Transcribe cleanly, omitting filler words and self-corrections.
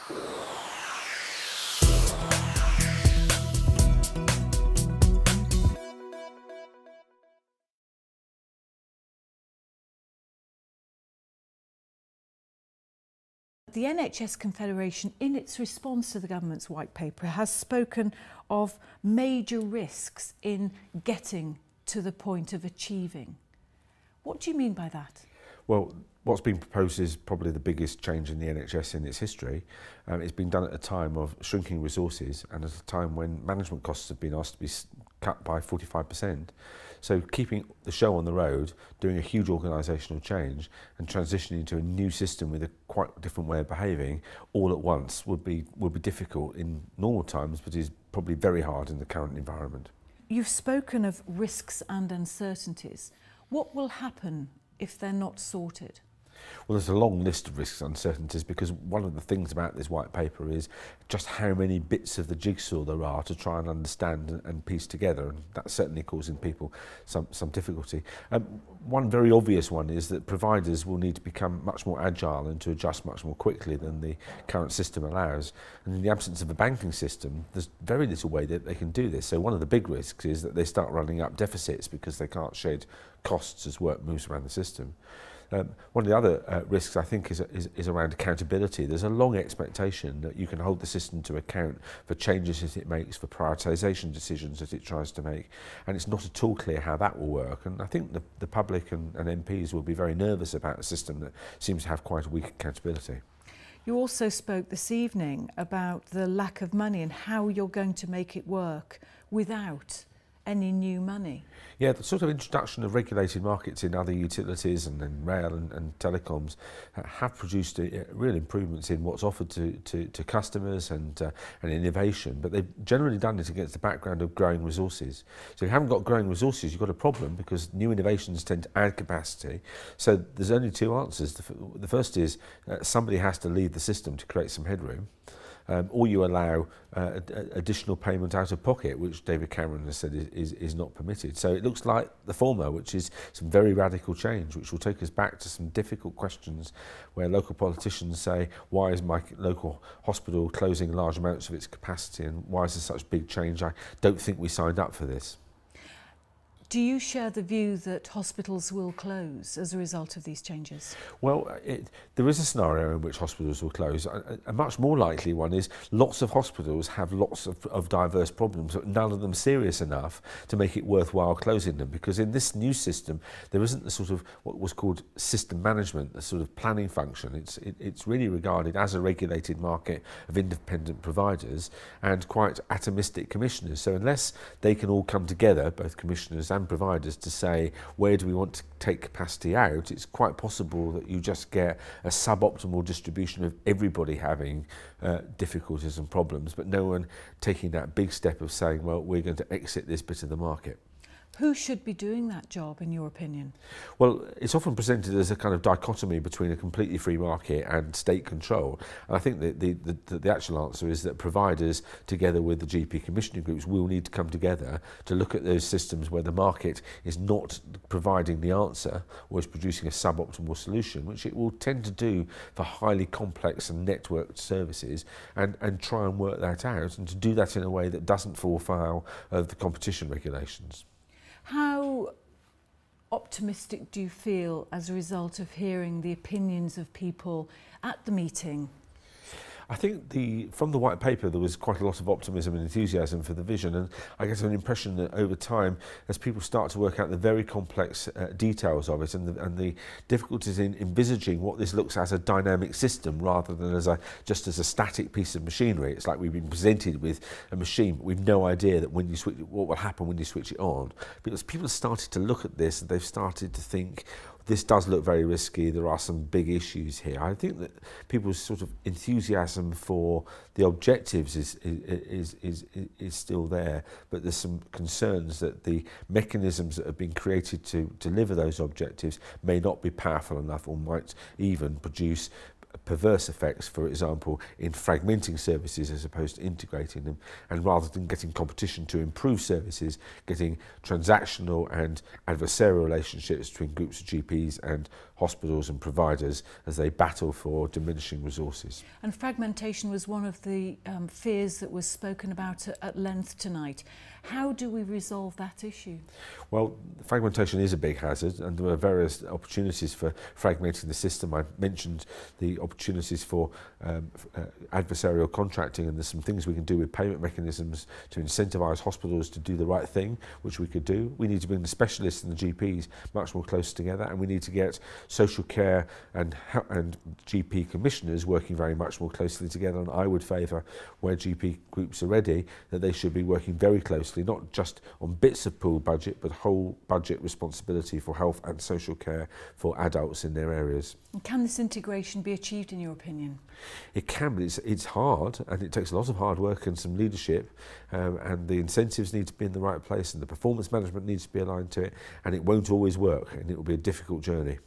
The NHS Confederation, in its response to the government's white paper, has spoken of major risks in getting to the point of achieving. What do you mean by that? Well, what's been proposed is probably the biggest change in the NHS in its history. It's been done at a time of shrinking resources and at a time when management costs have been asked to be cut by 45%. So keeping the show on the road, doing a huge organisational change and transitioning to a new system with a quite different way of behaving all at once would be difficult in normal times, but is probably very hard in the current environment. You've spoken of risks and uncertainties. What will happen if they're not sorted? Well, there's a long list of risks and uncertainties, because one of the things about this white paper is just how many bits of the jigsaw there are to try and understand and piece together, and that's certainly causing people some difficulty. One very obvious one is that providers will need to become much more agile and to adjust much more quickly than the current system allows. And in the absence of a banking system, there's very little way that they can do this. So one of the big risks is that they start running up deficits because they can't shed costs as work moves around the system. One of the other risks, I think, is around accountability. There's a long expectation that you can hold the system to account for changes that it makes, for prioritisation decisions that it tries to make, and it's not at all clear how that will work. And I think the public and MPs will be very nervous about a system that seems to have quite a weak accountability. You also spoke this evening about the lack of money and how you're going to make it work without any new money. Yeah, the sort of introduction of regulated markets in other utilities and in rail and telecoms have produced real improvements in what's offered to customers and innovation, but they've generally done it against the background of growing resources. So if you haven't got growing resources, you've got a problem, because new innovations tend to add capacity. So there's only two answers. The first is somebody has to leave the system to create some headroom. Or you allow additional payment out of pocket, which David Cameron has said is not permitted. So it looks like the former, which is some very radical change, which will take us back to some difficult questions where local politicians say, why is my local hospital closing large amounts of its capacity, and why is there such big change? I don't think we signed up for this. Do you share the view that hospitals will close as a result of these changes? Well, there is a scenario in which hospitals will close. A much more likely one is lots of hospitals have lots of diverse problems, but none of them serious enough to make it worthwhile closing them, because in this new system there isn't the sort of what was called system management, the sort of planning function. It's really regarded as a regulated market of independent providers and quite atomistic commissioners. So unless they can all come together, both commissioners and providers, to say where do we want to take capacity out, it's quite possible that you just get a suboptimal distribution of everybody having difficulties and problems, but no one taking that big step of saying, well, we're going to exit this bit of the market. Who should be doing that job, in your opinion? Well, it's often presented as a kind of dichotomy between a completely free market and state control. And I think that the actual answer is that providers, together with the GP commissioning groups, will need to come together to look at those systems where the market is not providing the answer or is producing a suboptimal solution, which it will tend to do for highly complex and networked services, and try and work that out, and to do that in a way that doesn't fall foul of the competition regulations. How optimistic do you feel as a result of hearing the opinions of people at the meeting? I think from the white paper there was quite a lot of optimism and enthusiasm for the vision, and I get an impression that over time, as people start to work out the very complex details of it and the difficulties in envisaging what this looks as a dynamic system rather than just as a static piece of machinery. It's like we've been presented with a machine, but we've no idea that when you switch, what will happen when you switch it on. Because people have started to look at this, and they've started to think, this does look very risky, there are some big issues here. I think that people's sort of enthusiasm for the objectives is still there, but there's some concerns that the mechanisms that have been created to deliver those objectives may not be powerful enough, or might even produce perverse effects, for example, in fragmenting services as opposed to integrating them, and rather than getting competition to improve services, getting transactional and adversarial relationships between groups of GPs and hospitals and providers as they battle for diminishing resources. And fragmentation was one of the fears that was spoken about at length tonight. How do we resolve that issue? Well, fragmentation is a big hazard, and there are various opportunities for fragmenting the system. I mentioned the opportunities for adversarial contracting, and there's some things we can do with payment mechanisms to incentivise hospitals to do the right thing, which we could do. We need to bring the specialists and the GPs much more close together, and we need to get social care and GP commissioners working very much more closely together. And I would favour, where GP groups are ready, that they should be working very closely, not just on bits of pooled budget, but whole budget responsibility for health and social care for adults in their areas. And can this integration be achieved, in your opinion? It can, but it's hard, and it takes a lot of hard work and some leadership, and the incentives need to be in the right place, and the performance management needs to be aligned to it, and it won't always work, and it will be a difficult journey.